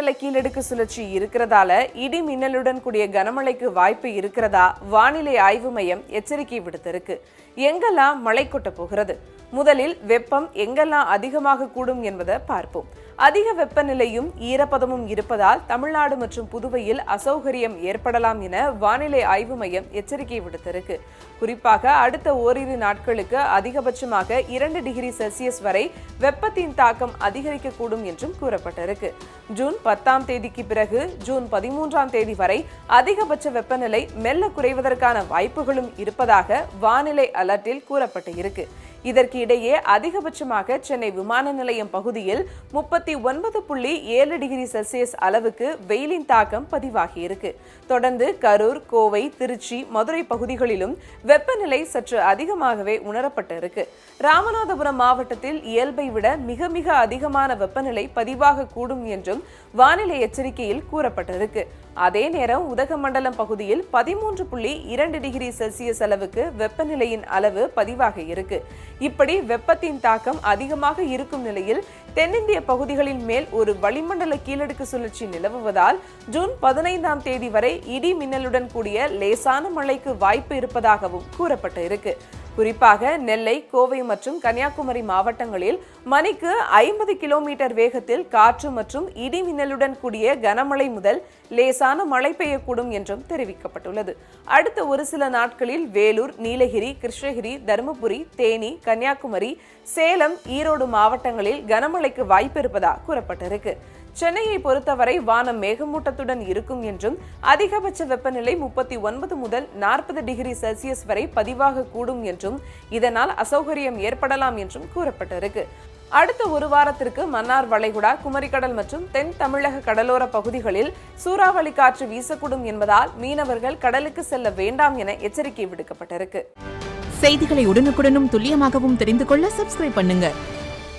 வளிமண்டல கீழடுக்கு சுழற்சி இருக்கிறதால இடி மின்னலுடன் கூடிய கனமழைக்கு வாய்ப்பு இருக்கிறதா வானிலை ஆய்வு மையம் எச்சரிக்கை விடுத்திருக்கு. எங்கெல்லாம் மழை கொட்ட போகிறது? முதலில் வெப்பம் எங்கெல்லாம் அதிகமாக கூடும் என்பதை பார்ப்போம். அதிக வெப்பநிலையும் ஈரப்பதமும் இருப்பதால் தமிழ்நாடு மற்றும் புதுவையில் அசௌகரியம் ஏற்படலாம் என வானிலை ஆய்வு மையம் எச்சரிக்கை விடுத்திருக்கு. குறிப்பாக அடுத்த ஓரிரு நாட்களுக்கு அதிகபட்சமாக 2 டிகிரி செல்சியஸ் வரை வெப்பத்தின் தாக்கம் அதிகரிக்கக்கூடும் என்றும் கூறப்பட்டிருக்கு. ஜூன் 10ஆம் தேதிக்கு பிறகு ஜூன் 13ஆம் தேதி வரை அதிகபட்ச வெப்பநிலை மெல்ல குறைவதற்கான வாய்ப்புகளும் இருப்பதாக வானிலை அலர்ட்டில் கூறப்பட்டு இருக்கு. இதற்கு இடையே அதிகபட்சமாக சென்னை விமான நிலையம் பகுதியில் 39.7 டிகிரி செல்சியஸ் அளவுக்கு வெயிலின் தாக்கம் பதிவாகி இருக்கு. தொடர்ந்து கரூர், கோவை, திருச்சி, மதுரை பகுதிகளிலும் வெப்பநிலை சற்று அதிகமாகவே உணரப்பட்டு இருக்கு. ராமநாதபுரம் மாவட்டத்தில் இயல்பை விட மிக மிக அதிகமான வெப்பநிலை பதிவாக கூடும் என்றும் வானிலை எச்சரிக்கையில் கூறப்பட்டிருக்கு. அதே நேரம் உதகமண்டலம் பகுதியில் 13.2 டிகிரி செல்சியஸ் அளவுக்கு வெப்பநிலையின் அளவு பதிவாக இருக்கு. இப்படி வெப்பத்தின் தாக்கம் அதிகமாக இருக்கும் நிலையில் தென்னிந்திய பகுதிகளின் மேல் ஒரு வளிமண்டல கீழடுக்கு சுழற்சி நிலவுவதால் ஜூன் 15ஆம் தேதி வரை இடி மின்னலுடன் கூடிய லேசான மழைக்கு வாய்ப்பு இருப்பதாகவும் கூறப்பட்டு இருக்கு. குறிப்பாக நெல்லை, கோவை மற்றும் கன்னியாகுமரி மாவட்டங்களில் மணிக்கு 50 கிலோமீட்டர் வேகத்தில் காற்று மற்றும் இடி மின்னலுடன் கூடிய கனமழை முதல் லேசான மழை பெய்யக்கூடும் என்றும் தெரிவிக்கப்பட்டுள்ளது. அடுத்த ஒரு சில நாட்களில் வேலூர், நீலகிரி, கிருஷ்ணகிரி, தருமபுரி, தேனி, கன்னியாகுமரி, சேலம், ஈரோடு மாவட்டங்களில் கனமழைக்கு வாய்ப்பு இருப்பதாக கூறப்பட்டிருக்கு. சென்னையை பொறுத்தவரை வானம் மேகமூட்டத்துடன் இருக்கும் என்றும் அதிகபட்ச வெப்பநிலை 39 முதல் 40 டிகிரி செல்சியஸ் வரை பதிவாக கூடும் என்றும் இதனால் அசௌகரியம் ஏற்படலாம் என்றும் கூறப்பட்டிருக்கு. அடுத்த ஒரு வாரத்திற்கு மன்னார் வளைகுடா, குமரிக்கடல் மற்றும் தென் தமிழக கடலோர பகுதிகளில் சூறாவளி காற்று வீசக்கூடும் என்பதால் மீனவர்கள் கடலுக்கு செல்ல வேண்டாம் என எச்சரிக்கை விடுக்கப்பட்டிருக்கு. செய்திகளை உடனுக்குடனும் துல்லியமாகவும் தெரிந்து கொள்ள சப்ஸ்கிரைப் பண்ணுங்க.